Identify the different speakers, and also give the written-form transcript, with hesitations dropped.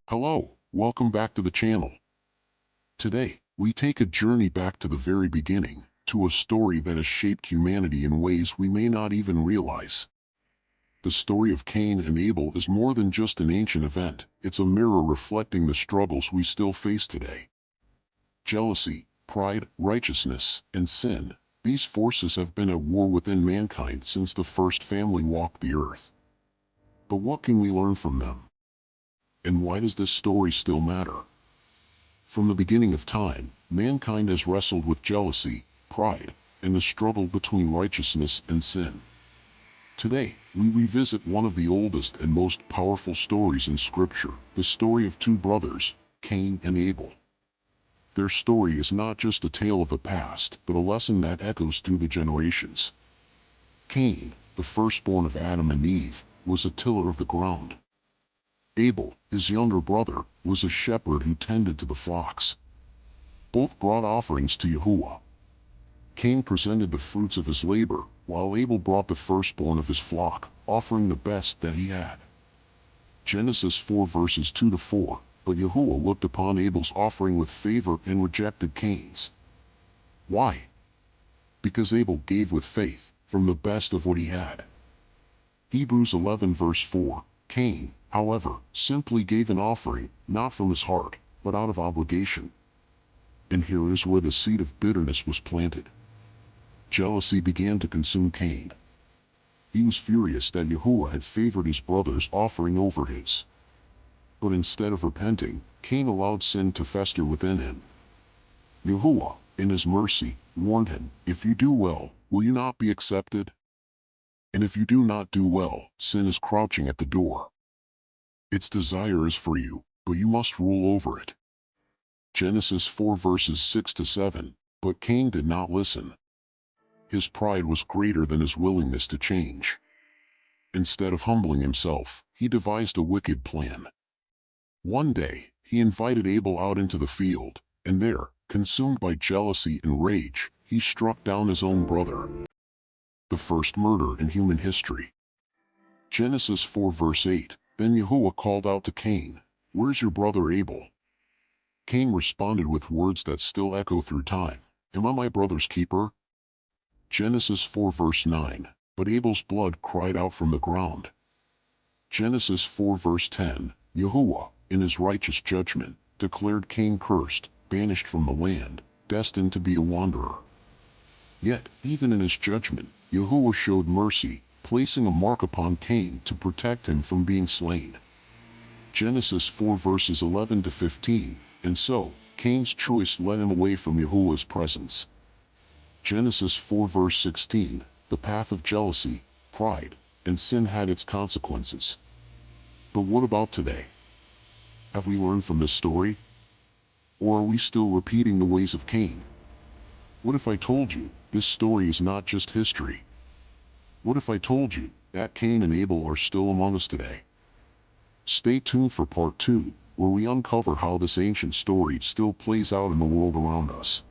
Speaker 1: Hello, welcome back to the channel. Today, we take a journey back to the very beginning, to a story that has shaped humanity in ways we may not even realize. The story of Cain and Abel is more than just an ancient event, it's a mirror reflecting the struggles we still face today. Jealousy, pride, righteousness, and sin, these forces have been at war within mankind since the first family walked the earth. But what can we learn from them? And why does this story still matter? From the beginning of time, mankind has wrestled with jealousy, pride, and the struggle between righteousness and sin. Today, we revisit one of the oldest and most powerful stories in Scripture, the story of two brothers, Cain and Abel. Their story is not just a tale of the past, but a lesson that echoes through the generations. Cain, the firstborn of Adam and Eve, was a tiller of the ground. Abel, his younger brother, was a shepherd who tended to the flocks. Both brought offerings to Yahuwah. Cain presented the fruits of his labor, while Abel brought the firstborn of his flock, offering the best that he had. Genesis 4 verses 2-4, but Yahuwah looked upon Abel's offering with favor and rejected Cain's. Why? Because Abel gave with faith, from the best of what he had. Hebrews 11 verse 4, Cain, however, simply gave an offering, not from his heart, but out of obligation. And here is where the seed of bitterness was planted. Jealousy began to consume Cain. He was furious that Yahuwah had favored his brother's offering over his. But instead of repenting, Cain allowed sin to fester within him. Yahuwah, in his mercy, warned him, "If you do well, will you not be accepted? And if you do not do well, sin is crouching at the door. Its desire is for you, but you must rule over it." Genesis 4 verses 6-7, but Cain did not listen. His pride was greater than his willingness to change. Instead of humbling himself, he devised a wicked plan. One day, he invited Abel out into the field, and there, consumed by jealousy and rage, he struck down his own brother. The first murder in human history. Genesis 4 verse 8, then Yahuwah called out to Cain, "Where's your brother Abel?" Cain responded with words that still echo through time, "Am I my brother's keeper?" Genesis 4 verse 9, but Abel's blood cried out from the ground. Genesis 4 verse 10, Yahuwah, in his righteous judgment, declared Cain cursed, banished from the land, destined to be a wanderer. Yet, even in his judgment, Yahuwah showed mercy, placing a mark upon Cain to protect him from being slain. Genesis 4 verses 11-15, and so, Cain's choice led him away from Yahuwah's presence. Genesis 4 verse 16, the path of jealousy, pride, and sin had its consequences. But what about today? Have we learned from this story? Or are we still repeating the ways of Cain? What if I told you, this story is not just history? What if I told you, that Cain and Abel are still among us today? Stay tuned for part 2, where we uncover how this ancient story still plays out in the world around us.